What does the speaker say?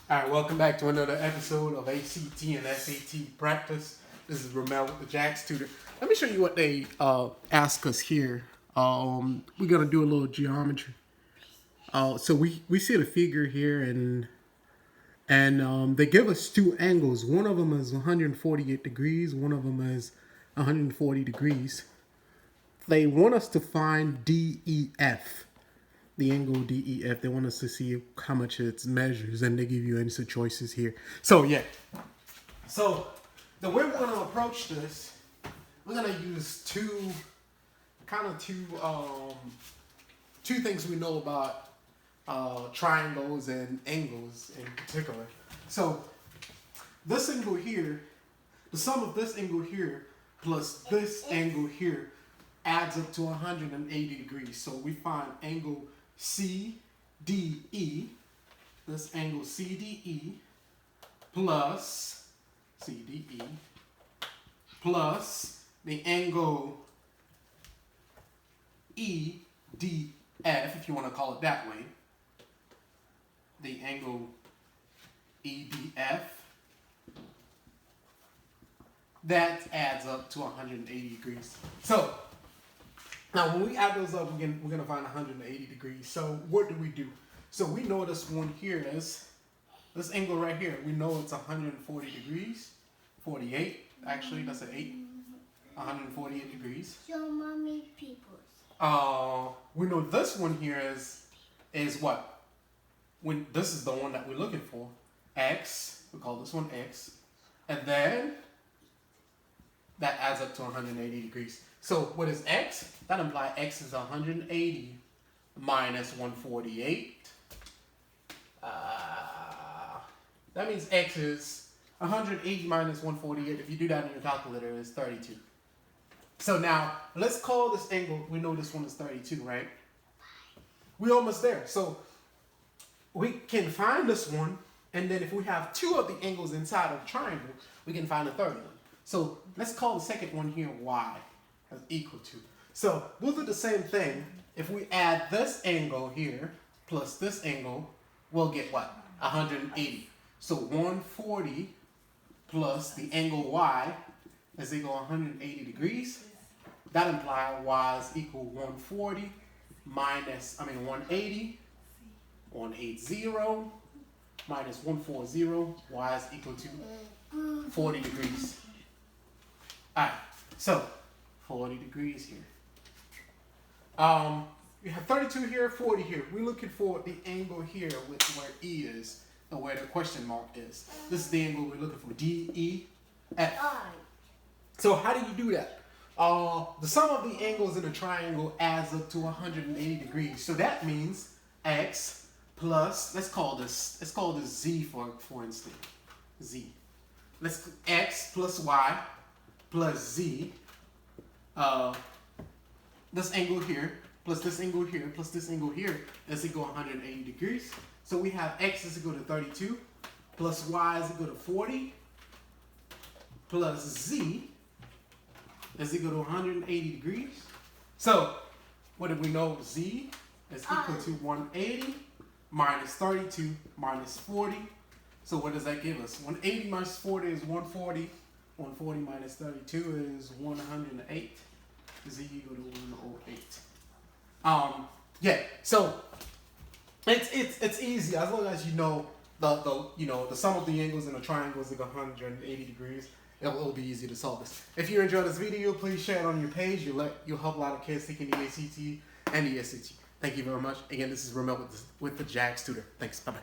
All right, welcome back to another episode of ACT and SAT practice. This is Ramel with the Jax Tutor. Let me show you what they ask us here. We're gonna do a little geometry. So we see the figure here, and they give us two angles. One of them is 148 degrees. One of them is 140 degrees. They want us to find DEF. The angle DEF. They want us to see how much it measures, and they give you answer choices here. So yeah. So the way we're going to approach this, we're going to use two things we know about triangles and angles in particular. So this angle here, the sum of this angle here plus this angle here adds up to 180 degrees. So we find angle CDE, this angle CDE plus CDE plus the angle EDF, if you want to call it that way, the angle EDF, that adds up to 180 degrees. So now, when we add those up, we're going to find 180 degrees. So what do? So we know this one here is, this angle right here, we know it's 140 degrees. 48, actually, that's an 8. 148 degrees. So many people. We know this one here is what? When this is the one that we're looking for. X, we call this one X. And then that adds up to 180 degrees. So what is X? That implies X is 180 minus 148. That means X is 180 minus 148. If you do that in your calculator, it's 32. So now let's call this angle. We know this one is 32, right? We're almost there. So we can find this one, and then if we have two of the angles inside of the triangle, we can find a third one. So let's call the second one here Y as equal to. So we'll do the same thing. If we add this angle here plus this angle, we'll get what? 180. So 140 plus the angle Y is equal to 180 degrees. That implies Y is equal 140 minus, 180. 180 minus 140. Y is equal to 40 degrees. Alright, so 40 degrees here. You have 32 here, 40 here. We're looking for the angle here with where E is and where the question mark is. This is the angle we're looking for, DEF. So how do you do that? The sum of the angles in a triangle adds up to 180 degrees. So that means X plus, let's call this Z for instance. Z. Let's X plus Y plus Z, this angle here, plus this angle here, plus this angle here is equal to 180 degrees. So we have X is equal to 32, plus Y is equal to 40, plus Z is equal to 180 degrees. So what do we know? Z is equal to 180 minus 32 minus 40. So what does that give us? 180 minus 40 is 140. 140 minus 32 is 108. Z equal to 108. Yeah. So it's easy as long as you know the sum of the angles in a triangle is like 180 degrees. It'll be easy to solve this. If you enjoyed this video, please share it on your page. You'll help a lot of kids taking the ACT and the SAT. Thank you very much. Again, this is Ramel with the Jax Tutor. Thanks. Bye bye.